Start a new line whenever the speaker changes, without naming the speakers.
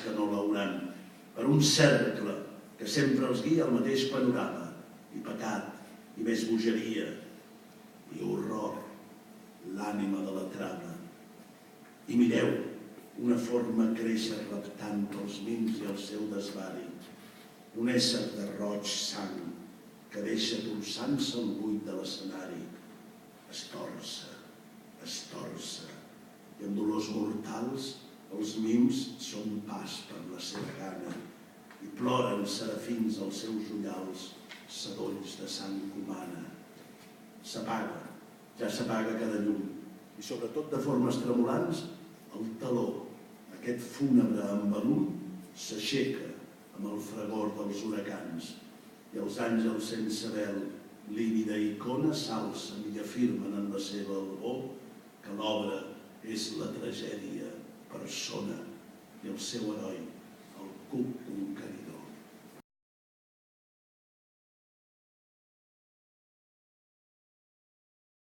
que no l'hauran, per un cercle que sempre els guia al mateix panorama, i pecat, i més bogeria, i horror, l'ànima de la trama. I mireu, una forma créixer reptant pels mims i el seu desvari, un ésser de roig sang que deixa torçant-se al buit de l'escenari. Es torça, i amb dolors mortals els mims són pas per la seva gana i ploren serafins als seus ullals, sadolls de sang humana. S'apaga, ja s'apaga cada llum, i sobretot de formes tremolants, el taló, aquest fúnebre embalum, s'aixeca amb el fragor dels huracans, i els àngels sense vel, lívida icona, s'alcen i afirmen en la seva albor que l'obra és la tragèdia persona i el seu heroi, el cuc conquerit.